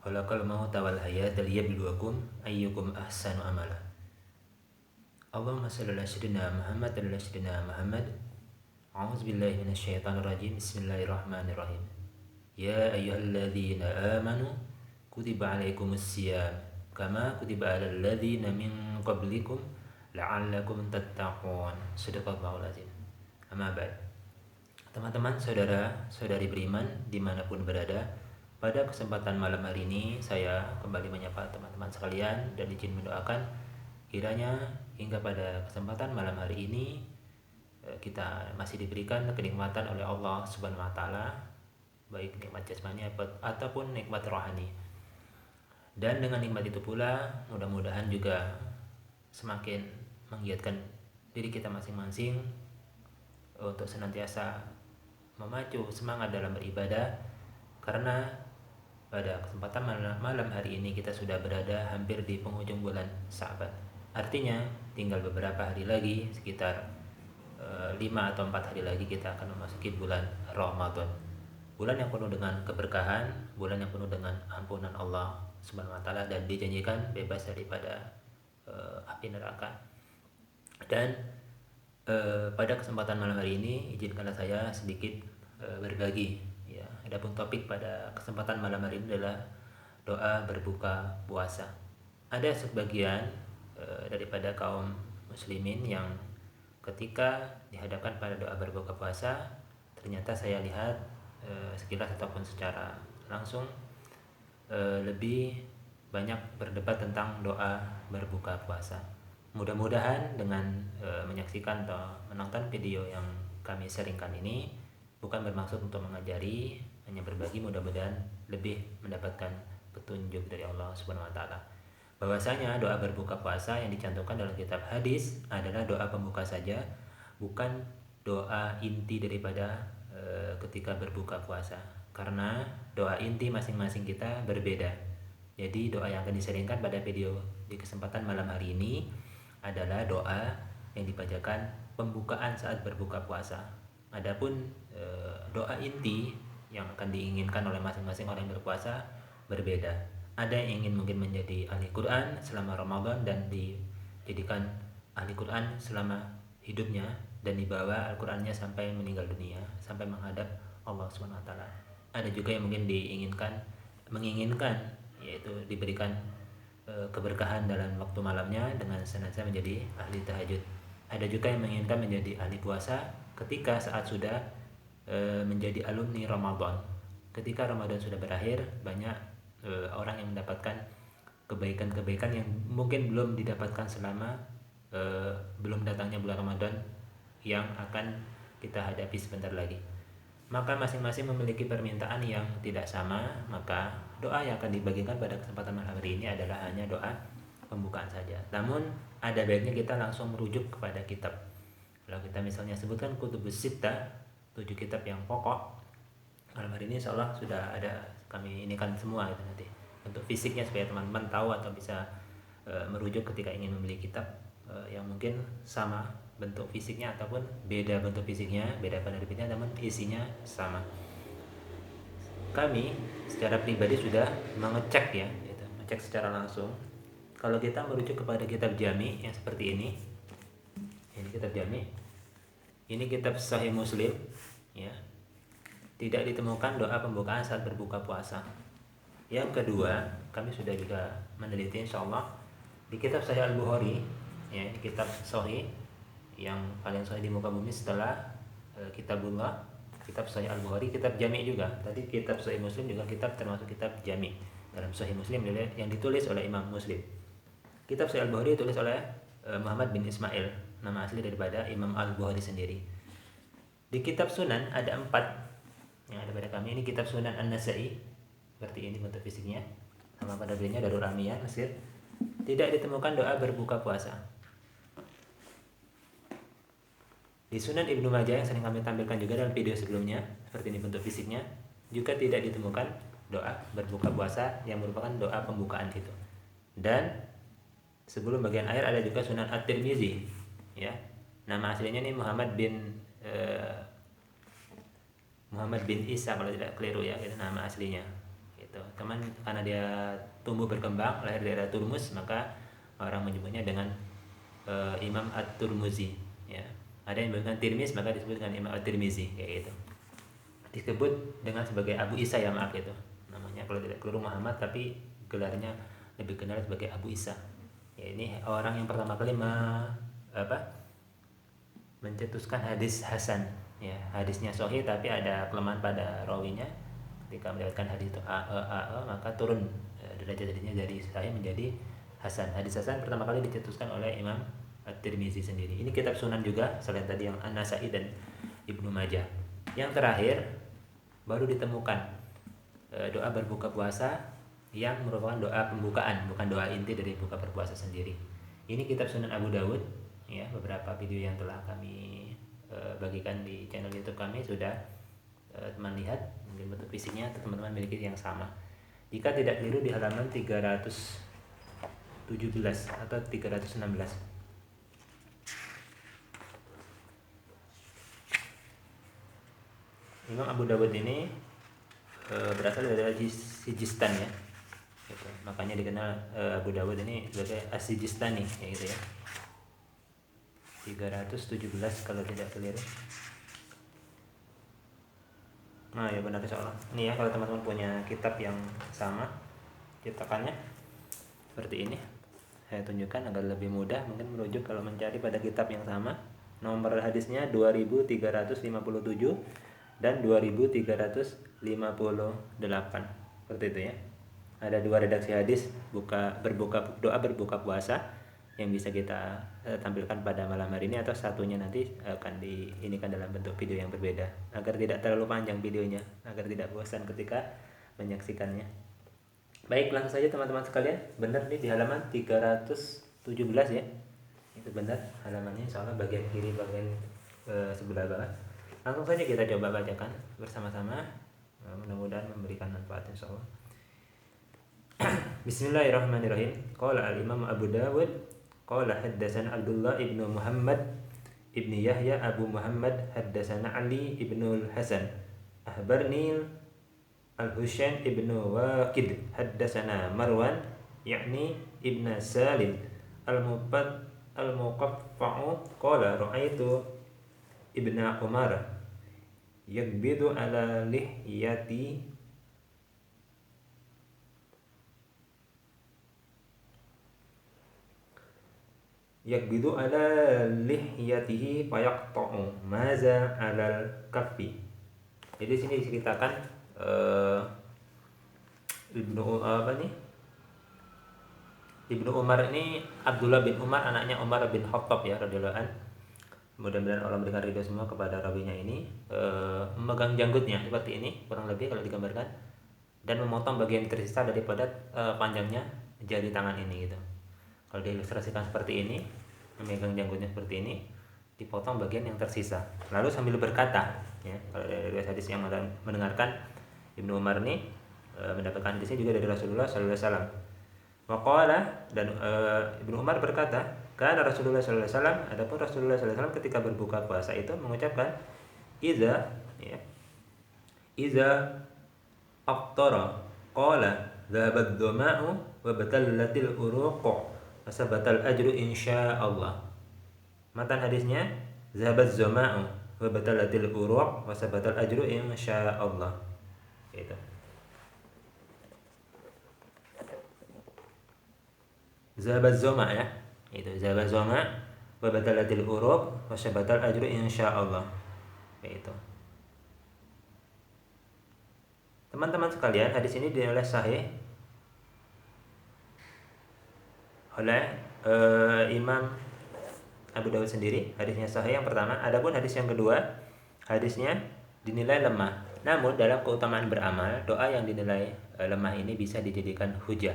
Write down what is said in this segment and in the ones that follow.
Khalaqal mauta wal hayata liyabluwakum ayyukum ahsanu amala. Allahumma shalli ala sayyidina Muhammad wa ala sayyidina Muhammad. A'udzu billahi minasyaitonir rajim. Bismillahirrahmanirrahim. Ya ayyuhalladzina amanu kutiba alaikumus syiyam kama kutiba alal ladzina min qablikum la'allakum tattaqun. Shadaqallahul azim. Amma ba'd. Teman-teman, saudara-saudari beriman dimanapun berada, pada kesempatan malam hari ini saya kembali menyapa teman-teman sekalian dan izin mendoakan kiranya hingga pada kesempatan malam hari ini kita masih diberikan kenikmatan oleh Allah Subhanahu wa taala, baik nikmat jasmani ataupun nikmat rohani. Dan dengan nikmat itu pula mudah-mudahan juga semakin menggiatkan diri kita masing-masing untuk senantiasa memacu semangat dalam beribadah, karena pada kesempatan malam hari ini kita sudah berada hampir di penghujung bulan Sya'ban. Artinya tinggal beberapa hari lagi, sekitar 5 atau 4 hari lagi kita akan memasuki bulan Ramadan. Bulan yang penuh dengan keberkahan, bulan yang penuh dengan ampunan Allah Subhanahu wa taala, dan dijanjikan bebas daripada api neraka. Dan pada kesempatan malam hari ini izinkanlah saya sedikit berbagi ya. Adapun topik pada kesempatan malam hari ini adalah doa berbuka puasa. Ada sebagian daripada kaum muslimin yang ketika dihadapkan pada doa berbuka puasa, ternyata saya lihat sekilas ataupun secara langsung lebih banyak berdebat tentang doa berbuka puasa. Mudah-mudahan dengan menyaksikan atau menonton video yang kami sharingkan ini bukan bermaksud untuk mengajari, hanya berbagi, mudah-mudahan lebih mendapatkan petunjuk dari Allah Subhanahu wa taala. Bahwasanya doa berbuka puasa yang dicantumkan dalam kitab hadis adalah doa pembuka saja, bukan doa inti daripada ketika berbuka puasa. Karena doa inti masing-masing kita berbeda. Jadi doa yang akan diseringkan pada video di kesempatan malam hari ini adalah doa yang dibacakan pembukaan saat berbuka puasa. Adapun doa inti yang akan diinginkan oleh masing-masing orang yang berpuasa berbeda. Ada yang ingin mungkin menjadi ahli Quran selama Ramadan dan dijadikan ahli Quran selama hidupnya dan dibawa Al-Qurannya sampai meninggal dunia, sampai menghadap Allah Subhanahu wa taala. Ada juga yang mungkin menginginkan yaitu diberikan keberkahan dalam waktu malamnya dengan senantiasa menjadi ahli tahajud. Ada juga yang menginginkan menjadi ahli puasa ketika saat sudah menjadi alumni Ramadan. Ketika Ramadan sudah berakhir, banyak orang yang mendapatkan kebaikan-kebaikan yang mungkin belum didapatkan selama belum datangnya bulan Ramadan yang akan kita hadapi sebentar lagi. Maka masing-masing memiliki permintaan yang tidak sama, maka doa yang akan dibagikan pada kesempatan malam hari ini adalah hanya doa pembukaan saja. Namun ada baiknya kita langsung merujuk kepada kitab. Kalau kita misalnya sebutkan Kutubus Sittah, 7 kitab yang pokok, malam hari ini insyaallah sudah ada kami ini kan semua gitu nanti untuk fisiknya, supaya teman-teman tahu atau bisa merujuk ketika ingin membeli kitab yang mungkin sama bentuk fisiknya ataupun beda bentuk fisiknya, beda penerbitnya, namun isinya sama. Kami secara pribadi sudah mengecek ya, gitu, mengecek secara langsung. Kalau kita merujuk kepada kitab Jami yang seperti ini kitab Jami, ini kitab Sahih Muslim ya, tidak ditemukan doa pembukaan saat berbuka puasa. Yang kedua, kami sudah juga meneliti insyaallah di kitab Sahih Al-Bukhari ya, di kitab Sahih yang paling sahih di muka bumi setelah Kitabullah, kitab Sahih Al-Bukhari, kitab Jami juga. Tadi kitab Sahih Muslim juga kitab termasuk kitab Jami. Dalam Sahih Muslim yang ditulis oleh Imam Muslim. Kitab Sahih Al-Bukhari ditulis oleh Muhammad bin Ismail, nama asli daripada Imam Al-Bukhari sendiri. Di kitab Sunan ada 4 yang ada pada kami. Ini kitab Sunan An-Nasa'i, seperti ini bentuk fisiknya. Sama pada belinya Darul Amiyah Mesir. Tidak ditemukan doa berbuka puasa. Di Sunan Ibnu Majah yang sering kami tampilkan juga dalam video sebelumnya, seperti ini bentuk fisiknya, juga tidak ditemukan doa berbuka puasa yang merupakan doa pembukaan itu. Dan sebelum bagian akhir ada juga Sunan At-Tirmizi ya. Nama aslinya ini Muhammad bin Isa kalau tidak keliru ya, itu nama aslinya. Gitu. gitu. Cuman karena dia tumbuh berkembang lahir dari daerah Turmus, maka orang menyebutnya dengan Imam At-Turmuzi ya. Ada yang dengan Tirmiz, maka disebut dengan Imam At-Tirmizi kayak gitu. Disebut dengan sebagai Abu Isa ya, maaf itu namanya kalau tidak keliru Muhammad, tapi gelarnya lebih kenal sebagai Abu Isa ya. Ini orang yang pertama kali mencetuskan hadis hasan ya. Hadisnya sahih tapi ada kelemahan pada rawinya. Ketika mendapatkan hadis itu maka turun derajat hadisnya dari sahih menjadi hasan. Hadis hasan pertama kali dicetuskan oleh Imam At-Tirmizi sendiri. Ini kitab sunan juga selain tadi yang An-Nasa'i dan Ibnu Majah. Yang terakhir baru ditemukan doa berbuka puasa yang merupakan doa pembukaan, bukan doa inti dari buka berpuasa sendiri. Ini kitab Sunan Abu Dawud ya. Beberapa video yang telah kami bagikan di channel YouTube kami sudah teman lihat, mungkin bentuk fisiknya atau teman-teman memiliki yang sama. Jika tidak keliru di halaman 317 atau 316. Imam Abu Dawud ini berasal dari Sijistan ya gitu. Makanya dikenal Abu Dawud ini sebagai As-Sijistani ya gitu ya. 317 kalau tidak keliru. Nah ya benar insyaallah. Ini ya, kalau teman-teman punya kitab yang sama cetakannya seperti ini, saya tunjukkan agar lebih mudah mungkin merujuk kalau mencari pada kitab yang sama. Nomor hadisnya 2357 dan 2358 seperti itu ya. Ada dua redaksi hadis doa berbuka puasa yang bisa kita tampilkan pada malam hari ini, atau satunya nanti akan diinikan dalam bentuk video yang berbeda agar tidak terlalu panjang videonya, agar tidak bosan ketika menyaksikannya. Baik, langsung saja teman-teman sekalian. Benar nih di halaman 317 ya. Itu benar halamannya, insyaallah bagian kiri bagian sebelah bawah. Langsung saja kita coba bacakan bersama-sama. Mudah-mudahan memberikan manfaat insyaallah. Bismillahirrahmanirrahim. Qala al-Imam Abu Dawud qala haddatsana Abdullah ibnu Muhammad ibni Yahya Abu Muhammad haddatsana Ali ibnu Hasan ahbarni al-Husain ibnu Waqid haddatsana Marwan yakni ibnu Salim al-Muqaffa'u qala ra'aitu ibnu Umar yakbidu ala lihyati yakbidu ala lihyatihi fayaqta'u maza ala kaffi. Jadi sini diceritakan Ibnu Umar ini Abdullah bin Umar, anaknya Umar bin Khattab ya radhiyallahu an. Mudah-mudahan Allah memberikan ridho semua kepada rawinya ini. Memegang janggutnya seperti ini kurang lebih kalau digambarkan, dan memotong bagian tersisa daripada panjangnya jari tangan ini gitu. Kalau diilustrasikan seperti ini, memegang janggutnya seperti ini, dipotong bagian yang tersisa. Lalu sambil berkata, ya, kalau dari hadis yang mendengarkan Ibnu Umar ini mendapatkan hadisnya juga dari Rasulullah sallallahu alaihi wasallam. Waqala, dan Ibnu Umar berkata, karena Rasulullah sallallahu alaihi wasallam, adapun Rasulullah sallallahu alaihi wasallam ketika berbuka puasa itu mengucapkan iza aftara qala dhahabat dhama'u wa batallatil uruq wa sabatal ajru insyaallah. Matan hadisnya dhahabat dhama'u wa batallatil uruq wa sabatal ajru insyaallah. Gitu. Dhahabat dhama' ya. Itu dhahabat dhama' wa batallatil uruq wa sabatal ajru insyaallah. Itu. Teman-teman sekalian, hadis ini dinilai sahih oleh Imam Abu Dawud sendiri. Hadisnya sahih yang pertama. Adapun hadis yang kedua, hadisnya dinilai lemah. Namun dalam keutamaan beramal, doa yang dinilai lemah ini bisa dijadikan hujah,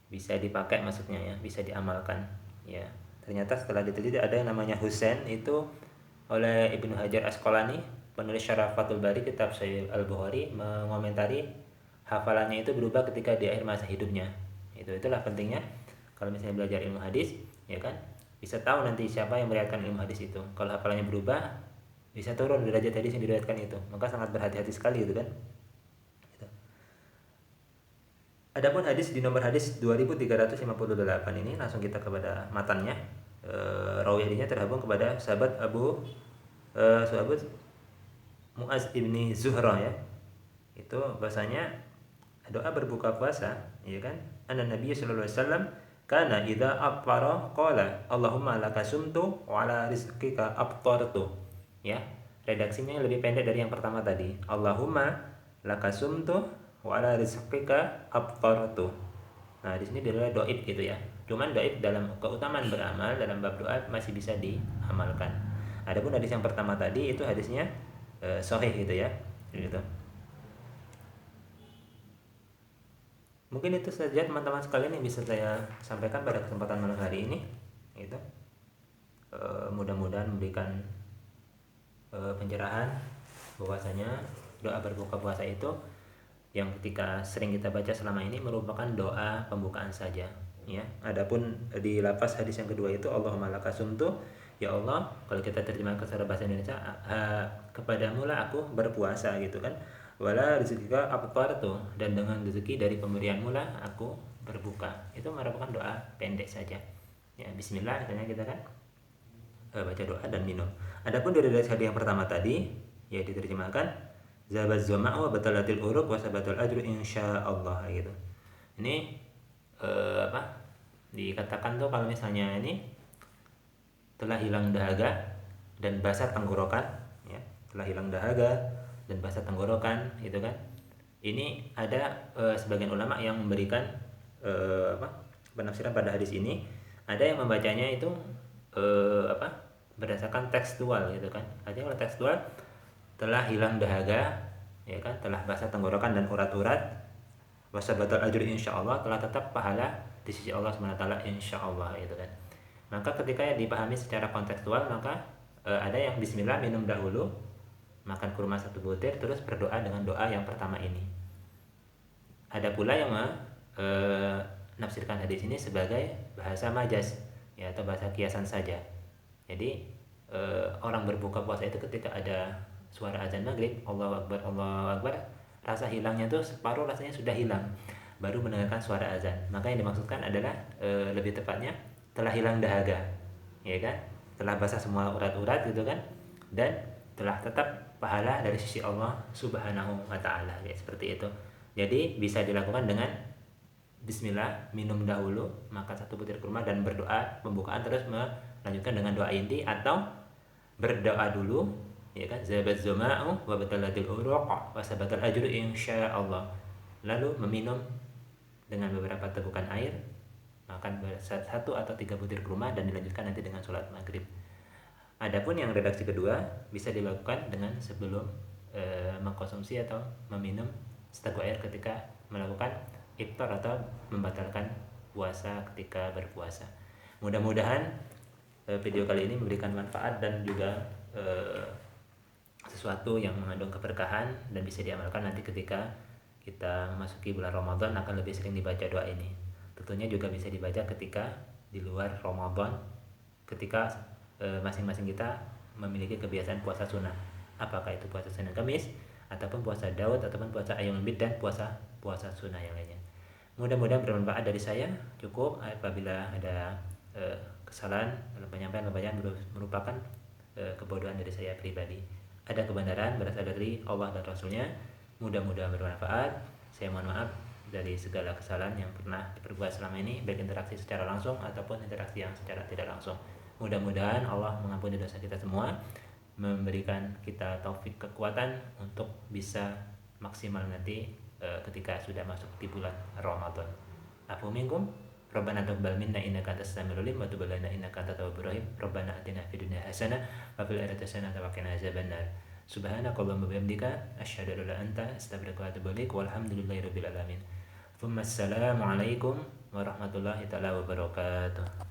bisa dipakai maksudnya ya, bisa diamalkan ya. Ternyata setelah diteliti ada yang namanya Husain, itu oleh Ibnu Hajar Asqalani, penulis Syarah Fathul Bari kitab Sahih Al-Bukhari, mengomentari hafalannya itu berubah ketika di akhir masa hidupnya. Itulah pentingnya kalau misalnya belajar ilmu hadis, ya kan, bisa tahu nanti siapa yang meriwayatkan ilmu hadis itu. Kalau hafalannya berubah, bisa turun derajat hadis yang diriwayatkan itu. Maka sangat berhati-hati sekali gitu kan. Gitu. Adapun hadis di nomor hadis 2358 ini langsung kita kepada matannya. Rawi hadisnya terhubung kepada sahabat Muaz ibni Zuhrah ya. Itu bahasanya doa berbuka puasa, ya kan? Anna Nabi sallallahu alaihi wasallam kana idza afṭara qala Allahumma laka sumtu wa ala rizqika afṭartu. Ya. Redaksinya lebih pendek dari yang pertama tadi. Allahumma laka sumtu wa ala rizqika afṭartu. Nah, di sini adalah doib gitu ya. Cuman doib dalam keutamaan beramal dalam bab doa masih bisa diamalkan. Adapun hadis yang pertama tadi itu hadisnya sahih gitu ya. Gitu. Mungkin itu saja teman-teman sekalian yang bisa saya sampaikan pada kesempatan malam hari ini. Gitu. Mudah-mudahan memberikan pencerahan bahwasanya doa berbuka puasa itu yang ketika sering kita baca selama ini merupakan doa pembukaan saja ya. Adapun di lafaz hadis yang kedua itu Allahumma laka sumtu, ya Allah, kalau kita terjemahkan secara bahasa Indonesia kepadamu lah aku berpuasa gitu kan. Wala rizqika afṭartu, dan dengan rezeki dari pemberianmu lah aku berbuka. Itu merupakan doa pendek saja. Ya, bismillah katanya kita kan baca doa dan minum. Adapun dari hadis yang pertama tadi ya diterjemahkan zabaz zama'u wa batalatil uruq wa sabatul ajru insyaallah gitu. Ini dikatakan tuh kalau misalnya ini telah hilang dahaga dan basah tenggorokan ya, telah hilang dahaga dan basah tenggorokan gitu kan. Ini ada sebagian ulama yang memberikan penafsiran pada hadis ini. Ada yang membacanya itu berdasarkan tekstual gitu kan. Artinya kalau tekstual telah hilang dahaga ya kan, telah basah tenggorokan dan urat-urat, wasabatul ajr insyaallah, telah tetap pahala di sisi Allah SWT insyaallah gitu kan. Maka ketika dipahami secara kontekstual maka ada yang bismillah minum dahulu, makan kurma 1 butir, terus berdoa dengan doa yang pertama ini. Ada pula yang menafsirkan hadis ini sebagai bahasa majaz ya, atau bahasa kiasan saja. Jadi orang berbuka puasa itu ketika ada suara azan maghrib, Allahu Akbar, Allahu Akbar, rasa hilangnya tuh separuh rasanya sudah hilang baru mendengarkan suara azan. Maka yang dimaksudkan adalah lebih tepatnya telah hilang dahaga ya kan, telah basah semua urat-urat gitu kan, dan telah tetap pahala dari sisi Allah Subhanahu wa taala ya, seperti itu. Jadi bisa dilakukan dengan bismillah, minum dahulu, makan 1 butir kurma dan berdoa pembukaan, terus melanjutkan dengan doa inti, atau berdoa dulu ya kan, zabaz zama'u wa batalatil uruq wa sabatal ajru insyaallah, lalu meminum dengan beberapa tegukan air, makan 1 atau 3 butir kurma dan dilanjutkan nanti dengan sholat maghrib. Adapun yang redaksi kedua bisa dilakukan dengan sebelum mengkonsumsi atau meminum seteguk air ketika melakukan iftar atau membatalkan puasa ketika berpuasa. Mudah-mudahan video kali ini memberikan manfaat dan juga sesuatu yang mengandung keberkahan dan bisa diamalkan nanti ketika kita memasuki bulan Ramadan. Akan lebih sering dibaca doa ini. Tentunya juga bisa dibaca ketika di luar Ramadan, ketika masing-masing kita memiliki kebiasaan puasa sunnah, apakah itu puasa Senin Kamis ataupun puasa Daud ataupun puasa Ayyamul Bid dan puasa sunnah yang lainnya. Mudah-mudahan bermanfaat. Dari saya cukup. Apabila ada kesalahan dalam penyampaian merupakan kebodohan dari saya pribadi. Ada kebenaran berasal dari Allah dan Rasulnya. Mudah-mudahan bermanfaat. Saya mohon maaf dari segala kesalahan yang pernah diperbuat selama ini, baik interaksi secara langsung ataupun interaksi yang secara tidak langsung. Mudah-mudahan Allah mengampuni dosa kita semua, memberikan kita taufik kekuatan untuk bisa maksimal nanti ketika sudah masuk di bulan Ramadan. Afu minkum, Rabbana taqabbal minna innaka antas samiul alim wa tub alaina innaka antat tawwabur rahim. Rabbana atina fid dunya hasanah wa fil akhirati hasanah wa qina azabannar. Subhanakallahumma wa bihamdika asyhadu an la ilaha illa anta astaghfiruka wa atubu ilaik. Walhamdulillahirabbil alamin. Assalamualaikum warahmatullahi taala wabarakatuh.